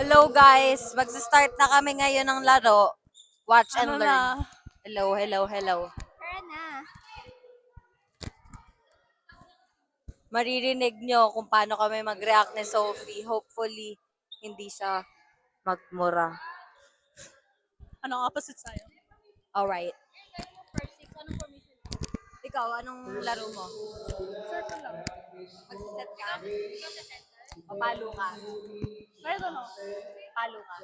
Hello guys, magsa-start na kami ngayon ng laro. Watch and Ano learn. na? Hello, hello, hello. Tara na. Maririnig nyo kung paano kami mag-react ni Sophie. Hopefully, hindi siya magmura. Anong opposite sa'yo? Alright. Ikaw, anong laro mo? Circle lang. Magsiset ka? O palo ka? I don't know. Palo ka.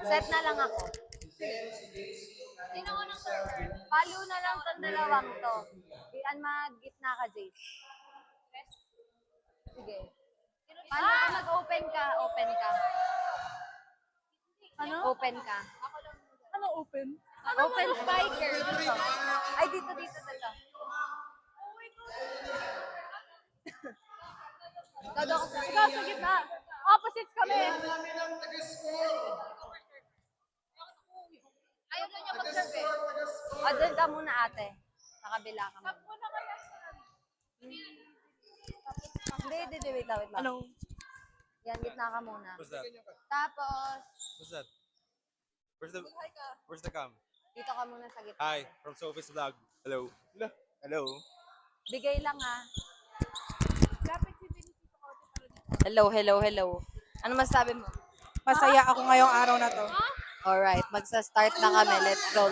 Set na lang ako. Sino ko ng server? Palo na lang tong dalawang to. Ian mag-gitna ka, Jace. Sige. Paano ka mag-open ka? Open ka. Ano? Open ka. Ano open? Open spiker. Dito. Ay, dito. Ikaw daw kasi. Ikaw sa gitna. Opposites kami. Ayaw na niya mag-serve eh. O, doon ka muna ate. Sa kabila ka muna. Hindi, wait lang. Ano? Yan, gitna ka muna. What's that? Tapos, What's that? Where's the cam? dito ka muna sa gitna. Hi, from Sophie's Vlog. Hello. Hello. Bigay lang ha. Hello. Ano masabi mo? Masaya ako ngayong araw na to. Alright, magsa-start na kami. Let's go.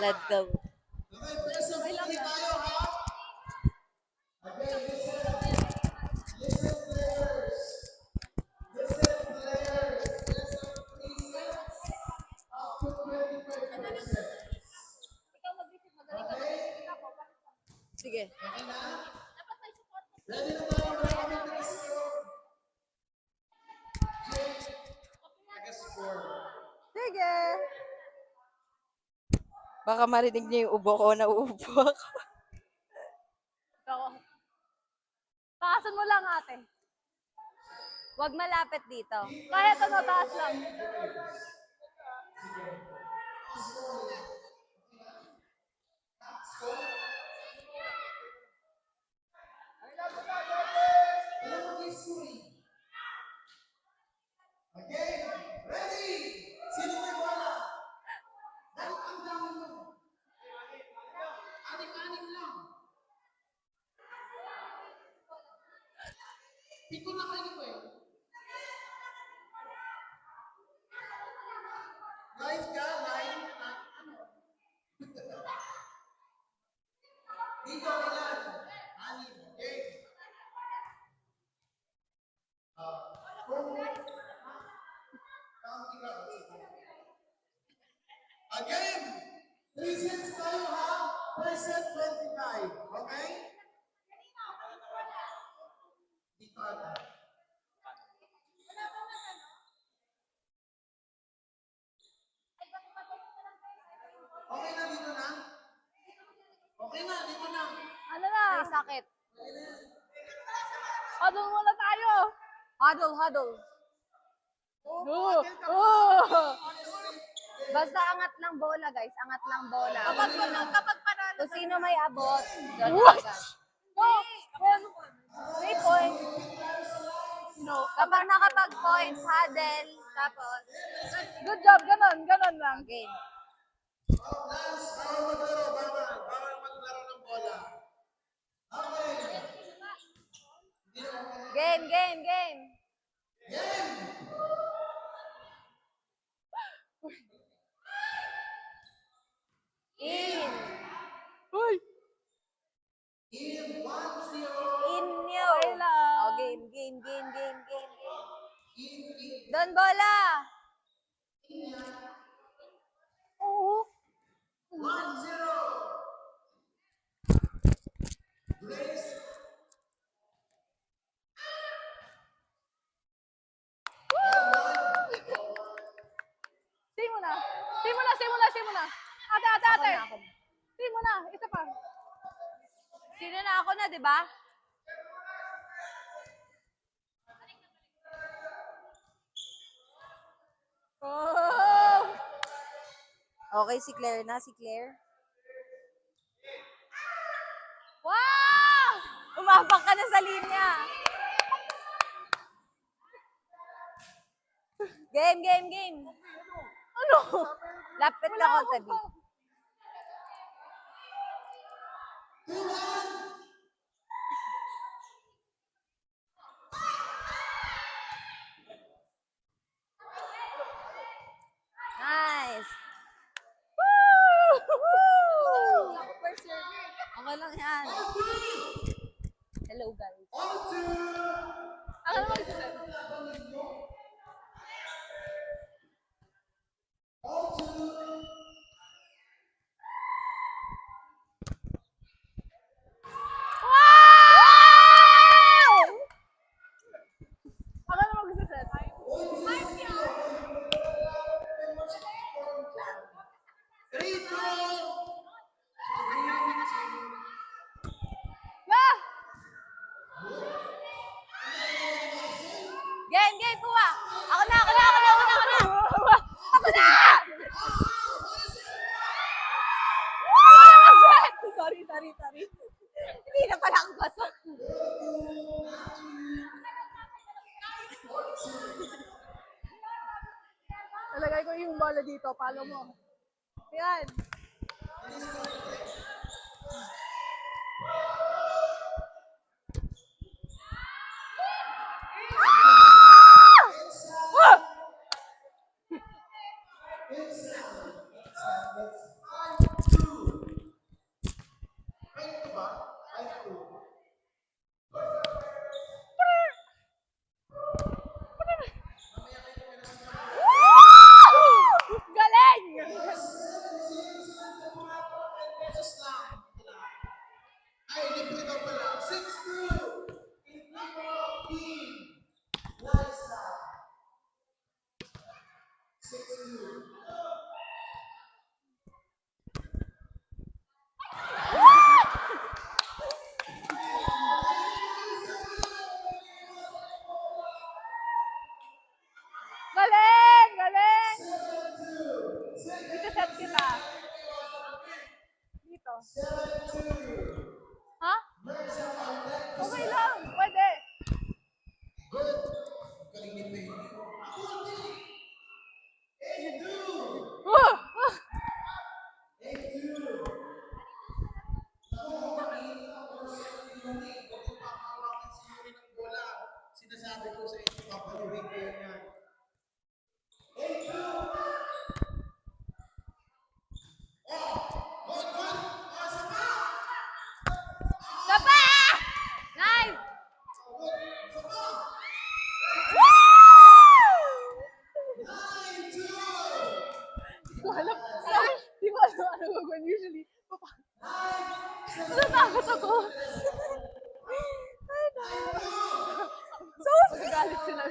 Sige. Sige. Baka marinig niyo yung ubo ko, nauubo ako. Ikaw. Taasan mo lang ate. Huwag malapit dito. Kahit ano, taas lang. Again, 3 cents tayo ha, percent 25, okay? Dito ata. Okay na dito na? Okay na, dito na. Ano na? May sakit. Huddle muna tayo. Huddle. Basta angat lang bola, guys. Angat lang bola. Kapag panalo. Kung sino may abot, doon agad. May point. No. Kapag nakapag-points, huddle. Tapos, Good job. Ganon lang. game. Lance, bawal maglaro, bawal maglaro ng bola. Okay. Game. In. Uy. In 1-0. Inyo. Okay lang. Oh, game. Doon bola. Oo. 1-0. Grace. Say mo na. Ate. Ako na. Say mo na. Isa pa. Sino na ako na, di ba? Oh. Okay, si Claire na. Wow! Umapak ka na sa linya. Game, game, game. Ano? Lapit ka ko, tabi. Nice. Okay lang yan. Hello, guys. Ako naman magsaset. Ako naman magsaset. Yeah! Game, game, kuha. Ako na, ako na, ako na, ako na, ako na. Ako na! Sorry, sorry, sorry. Hindi na pala ang gusto. Nalagay ko yung bola dito. Follow mo. Yan. Galing! Ay, hindi po ito pala. 6-2. Team. Liza. 6-2. Galing! Galing! Dito set kita. Dito. Ha? Okay lang. Pwede. Good. Galing ni Baby. Ako hindi. 8-2. 8-2. Ako, makikita ko sa Yuri. Kung papawakan si Yuri ng bola, sinasabi ko sa inyo, papaluhin ko yan. 8-2. Sapa! Nice! Di ko alam. Di ko alam ano gagawin. Usually, natakot ako. Ay, so, magalit sila.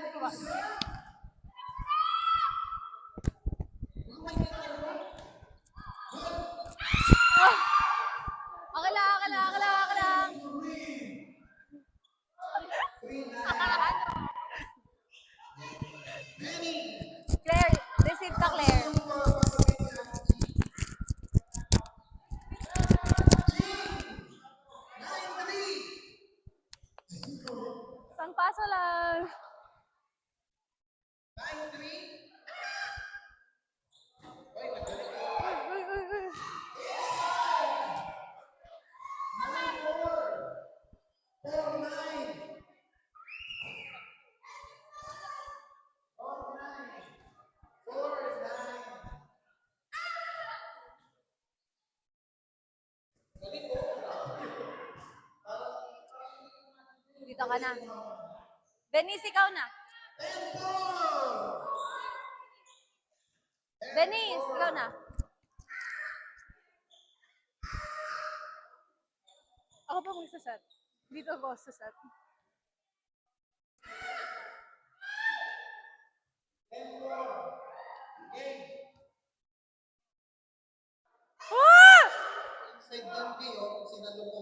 Okay lang, okay lang, okay lang, okay lang. Claire, receive ka, Claire. Isang paso lang. 9-3. Uy, uy, uy, uy. 4-9. 4-9. Dito ka na. Venice, ikaw na. Venice, ikaw na. Ako pa magsaset. Dito ako sa set. Ah! Inside yung B, oh, sinalo ko.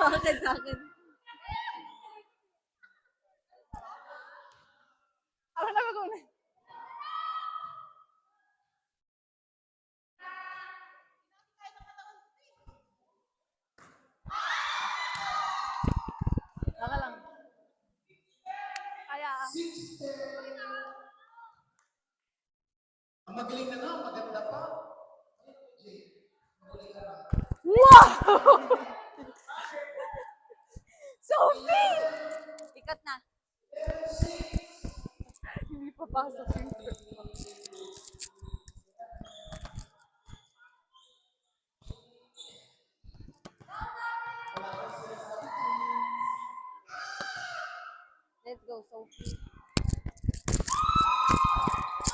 Sa akin, sa akin. Sophie! Ikot na. Hindi pa pasok yung script mo. Let's go, Sophie.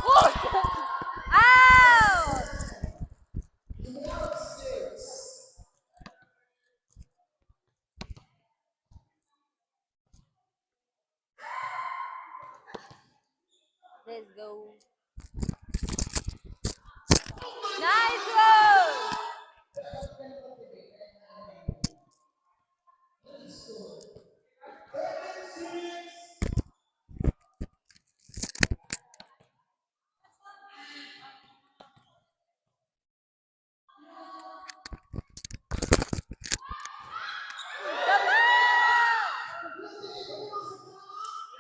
Oh! Out! Let's go. Nice roll!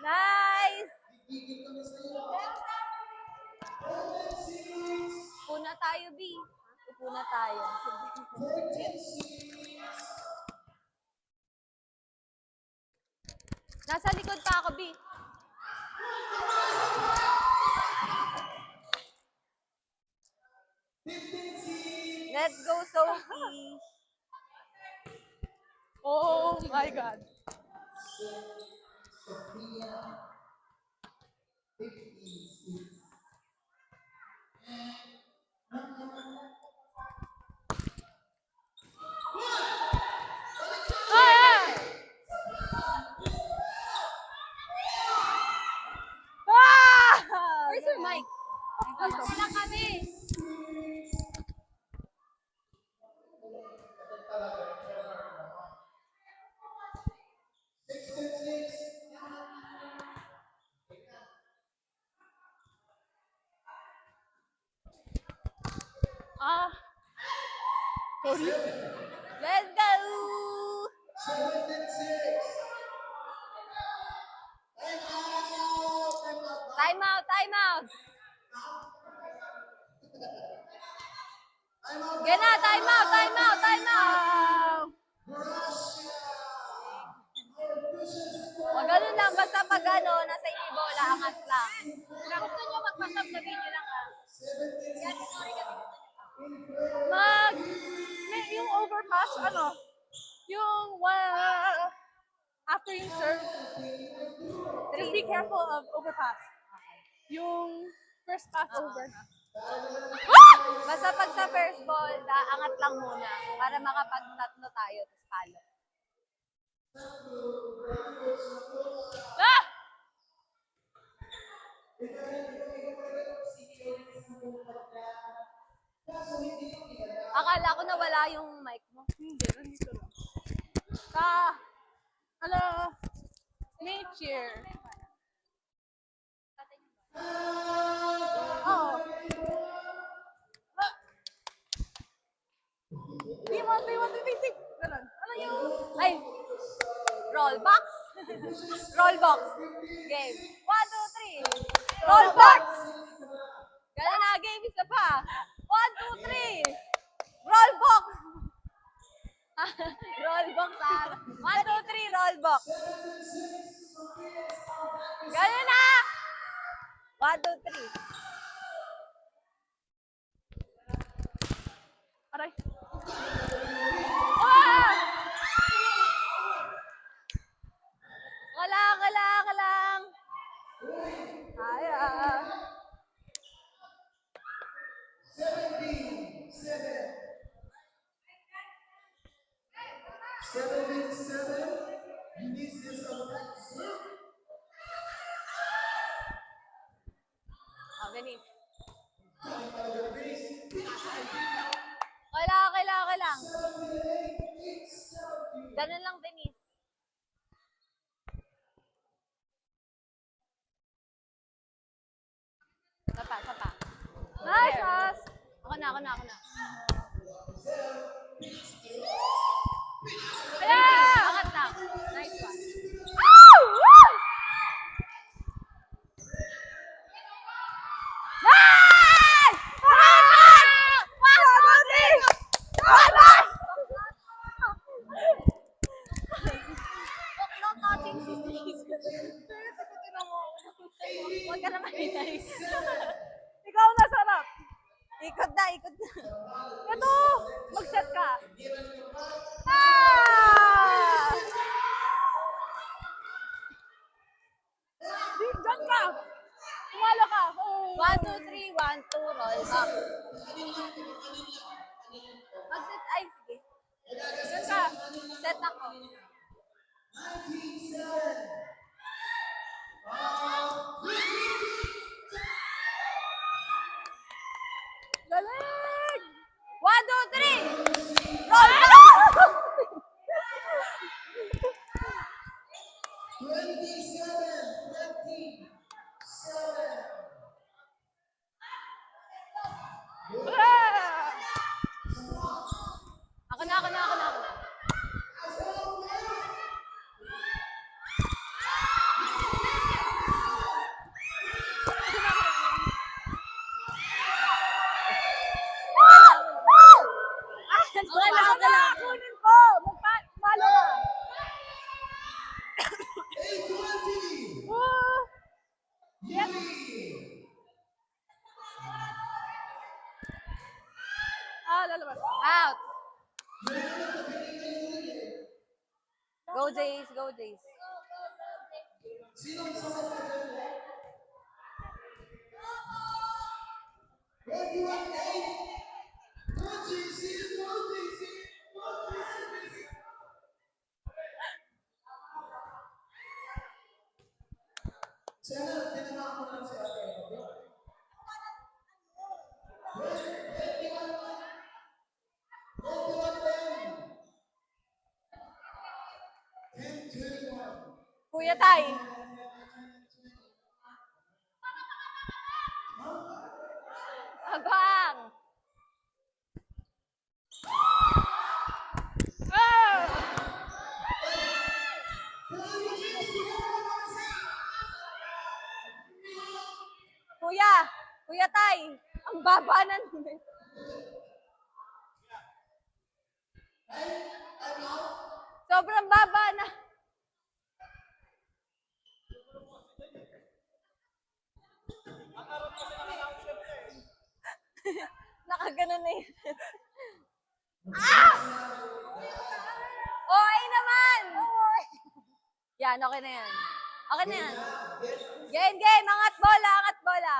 Nice! Puna tayo, B. Puna tayo. Nasa likod pa ako, B. Let's go, Sophie. Oh my God. Ah! Where's your mic? Wala kami. Ah. Sorry. Let's go! 7-6. Time out, time out. Gana, time out, time out, time out. O, ganun lang. Basta pag ano, nasa inyo bola, angat lang. Kung gusto nyo magpasab, sabihin nyo lang ah. Yan, sorry kasi gusto nyo. Yung overpass, ano? Yung, after you serve, just be careful of overpass. Yung first pass over. Basta pag sa first ball, angat lang muna para makapag-tatlo tayo, tapos palo. Ah! Akala ko nawala yung mic mo. Hindi, nandito lang. Ano? Nature. Oh. Tiwag. Ganon. Ano yung... Ay! Roll box! Roll box! Game. 1, 2, 3! Roll box! Gano'n na, game. Isa pa. 1, 2, 3! Roll box! Roll box, ah. 1, 2, 3, roll box. Gano'n na! 1, 2, 3. Aray. Ah! Ka lang. Ay, ah. 17-7. Vinicius Benin. Kailangan. Ganun lang, Benin. Sapa. Nice, As. Ako na. Ayan! Angat lang. Nice one. Woo! Woo! Nice! Huwag ka naman hinay. Ikaw na sarap. Ikot na, ikot na. Ito! Mag-shot ka. Ah! Diyan ka! Tumalo ka! 1, 2, 3, 1, 2, roll back. Mag-set, ay, sige. Diyan ka! Set ako. Galing! 1, 2, 3! Roll back! 27. Ah! Ako na, ako na, ako na, ako na. Wala na! Kunin ko! Magpalo ka! 820. Oh! Lalabas. Out. Go, Jace. Go, Jace. Sinong sasagot? 21-8. Sana, tinamak mo lang si ate. 10-21. Kuya Tay. Abang. Kuya. Kuya Tay. Ang baba na nun. Sobrang baba na. Nakaganon na yun. Ah! Okay naman! Yan, okay na yan. Okay na yan. Game, game! Angat bola, angat bola.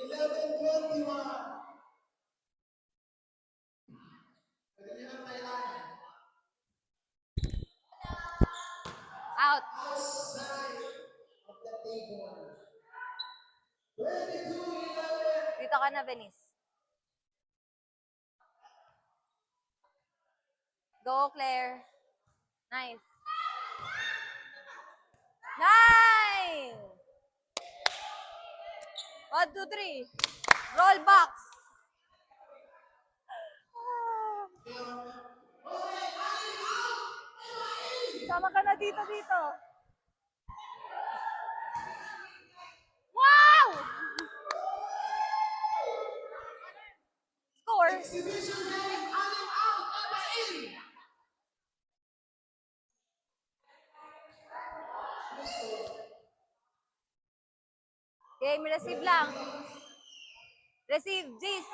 11-21. Out. Dito ka na, Venice. Go, Claire. Nice. Nice! 1, 2, 3. Roll box. Sama ka na dito. Wow! Score. Exhibition game, anim out, Eva in. Game, receive lang. Receive, Gis.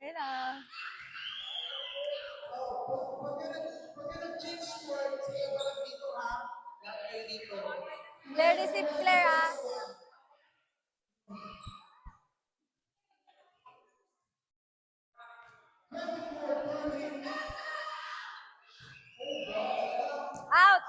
Ayun na. Claire, receive, Claire, ah. Out.